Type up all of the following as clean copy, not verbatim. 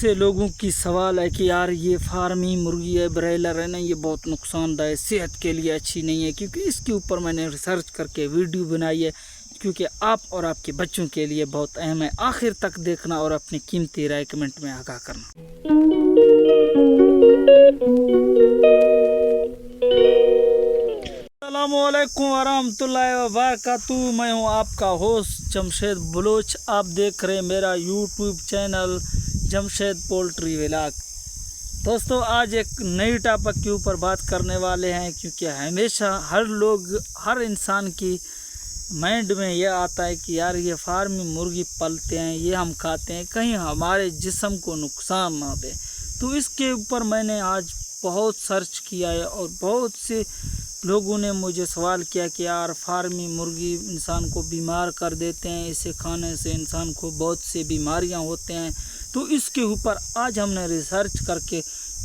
سے لوگوں کی سوال ہے کہ یار یہ فارمی مرغی ہے برائلر ہے نا، یہ بہت نقصان دہ ہے، صحت کے لیے اچھی نہیں ہے، کیونکہ اس کے اوپر میں نے ریسرچ کر کے ویڈیو بنائی ہے، کیونکہ آپ اور آپ کے بچوں کے لیے بہت اہم ہے۔ آخر تک دیکھنا اور اپنی قیمتی رائے کمنٹ میں آگاہ کرنا۔ السلام علیکم ورحمۃ اللہ وبرکاتہ، میں ہوں آپ کا ہوسٹ جمشید بلوچ۔ آپ دیکھ رہے ہیں میرا YouTube channel Jamshed poultry vlog. دوستو، آج ایک نئی ٹاپک کے اوپر بات کرنے والے ہیں، کیونکہ ہمیشہ ہر انسان کی مائنڈ میں یہ آتا ہے کہ یار یہ فارمی مرغی پلتے ہیں، یہ ہم کھاتے ہیں، کہیں ہمارے جسم کو نقصان نہ دے۔ تو اس کے اوپر میں نے آج بہت سرچ کیا ہے، اور بہت سے لوگوں نے مجھے سوال کیا کہ یار فارمی مرغی انسان کو بیمار کر دیتے ہیں، اسے کھانے سے انسان کو بہت سی بیماریاں ہوتے ہیں۔ تو اس کے اوپر آج ہم نے ریسرچ کر کے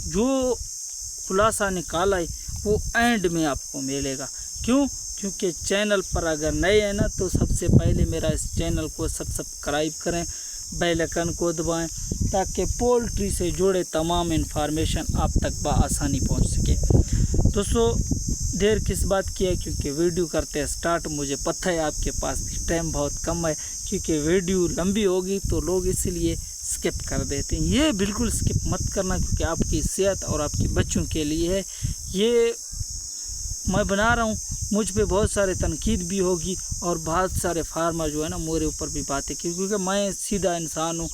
جو خلاصہ نکالا ہے وہ اینڈ میں آپ کو ملے گا۔ کیونکہ چینل پر اگر نئے ہیں نا تو سب سے پہلے میرا اس چینل کو سبسکرائب کریں، بیل آئیکن کو دبائیں، تاکہ پولٹری سے جڑے تمام انفارمیشن آپ تک بآسانی پہنچ سکے۔ دوستو، دیر کس بات کی ہے، کیونکہ ویڈیو کرتے ہیں سٹارٹ۔ مجھے پتہ ہے آپ کے پاس بھی ٹائم بہت کم ہے، کیونکہ ویڈیو لمبی ہوگی تو لوگ اس لیے سکپ کر دیتے ہیں۔ یہ بالکل سکپ مت کرنا، کیونکہ آپ کی صحت اور آپ کے بچوں کے لیے ہے۔ یہ میں بنا رہا ہوں، مجھ پہ بہت سارے تنقید بھی ہوگی، اور بہت سارے فارمر جو ہے نا میرے اوپر بھی باتیں کی، کیونکہ میں سیدھا انسان ہوں،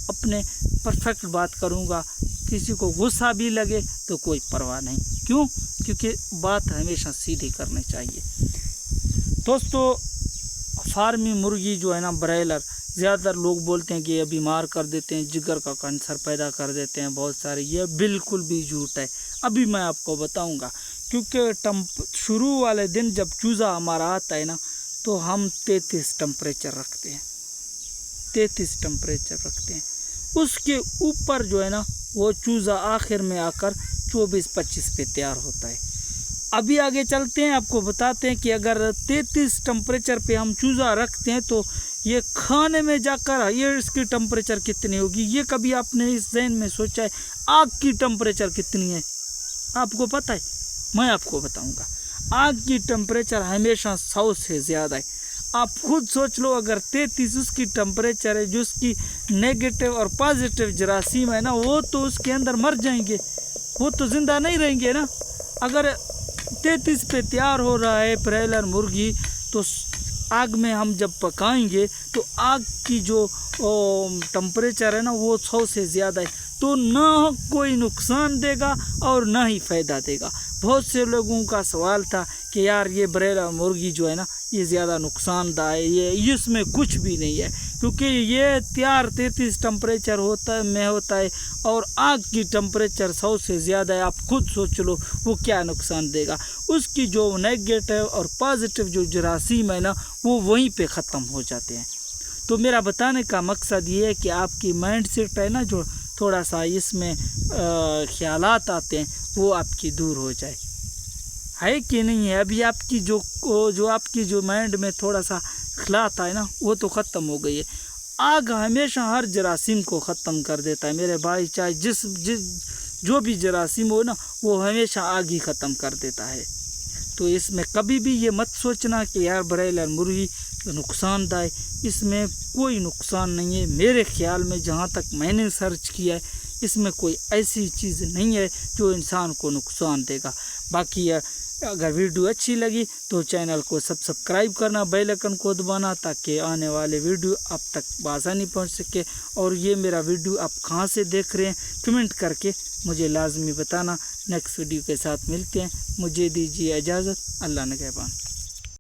اپنے پرفیکٹ بات کروں گا۔ کسی کو غصہ بھی لگے تو کوئی پرواہ نہیں، کیونکہ بات ہمیشہ سیدھی کرنی چاہیے۔ دوستو، فارمی مرغی جو ہے نا برائلر، زیادہ تر لوگ بولتے ہیں کہ یہ بیمار کر دیتے ہیں، جگر کا کینسر پیدا کر دیتے ہیں بہت سارے۔ یہ بالکل بھی جھوٹ ہے، ابھی میں آپ کو بتاؤں گا۔ کیونکہ شروع والے دن جب چوزا ہمارا آتا ہے نا تو ہم 33 ٹمپریچر رکھتے ہیں، 33 ٹمپریچر رکھتے ہیں۔ اس کے اوپر جو ہے نا وہ چوزا آخر میں آ کر 24-25 پہ تیار ہوتا ہے۔ ابھی آگے چلتے ہیں، آپ کو بتاتے ہیں کہ اگر 33 ٹمپریچر پہ ہم چوزا رکھتے ہیں تو یہ کھانے میں جا کر یہ اس کی ٹمپریچر کتنی ہوگی؟ یہ کبھی آپ نے اس ذہن میں سوچا ہے آگ کی ٹمپریچر کتنی ہے؟ آپ کو پتہ ہے؟ میں آپ کو بتاؤں گا۔ آگ کی ٹمپریچر ہمیشہ 100 سے زیادہ ہے۔ آپ خود سوچ لو، اگر 33 اس کی ٹمپریچر ہے، جو اس کی نیگیٹو اور پازیٹیو جراثیم ہے نا وہ تو اس کے اندر مر جائیں گے، وہ تو زندہ نہیں رہیں گے نا۔ اگر 33 پہ تیار ہو رہا ہے برائلر مرغی، تو آگ میں ہم جب پکائیں گے تو آگ کی جو ٹمپریچر ہے نا وہ 100 سے زیادہ ہے، تو نہ کوئی نقصان دے گا اور نہ ہی فائدہ دے گا۔ بہت سے لوگوں کا سوال تھا کہ یار یہ برائلر مرغی جو ہے نا یہ زیادہ نقصان دہ ہے، یہ اس میں کچھ بھی نہیں ہے، کیونکہ یہ تیار 33 ٹمپریچر ہوتا ہے اور آگ کی ٹمپریچر 100 سے زیادہ ہے۔ آپ خود سوچ لو وہ کیا نقصان دے گا۔ اس کی جو نیگیٹو اور پازیٹیو جو جراثیم ہے نا وہ وہیں پہ ختم ہو جاتے ہیں۔ تو میرا بتانے کا مقصد یہ ہے کہ آپ کی مائنڈ سیٹ ہے نا جو تھوڑا سا اس میں خیالات آتے ہیں وہ آپ کی دور ہو جائے، ہے کہ نہیں ہے؟ ابھی آپ کی آپ کی جو مائنڈ میں تھوڑا سا خیالات آئے نا وہ تو ختم ہو گئی ہے۔ آگ ہمیشہ ہر جراثیم کو ختم کر دیتا ہے میرے بھائی، چاہے جو بھی جراثیم ہو نا وہ ہمیشہ آگ ہی ختم کر دیتا ہے۔ تو اس میں کبھی بھی یہ مت سوچنا کہ یار برائلر مرغی نقصان دہ ہے، اس میں کوئی نقصان نہیں ہے۔ میرے خیال میں جہاں تک میں نے سرچ کیا ہے اس میں کوئی ایسی چیز نہیں ہے جو انسان کو نقصان دے گا۔ باقی اگر ویڈیو اچھی لگی تو چینل کو سبسکرائب کرنا، بیل آئیکن کو دبانا، تاکہ آنے والے ویڈیو آپ تک بآسانی پہنچ سکے۔ اور یہ میرا ویڈیو آپ کہاں سے دیکھ رہے ہیں کمنٹ کر کے مجھے لازمی بتانا۔ نیکسٹ ویڈیو کے ساتھ ملتے ہیں، مجھے دیجیے اجازت، اللہ نگہبان۔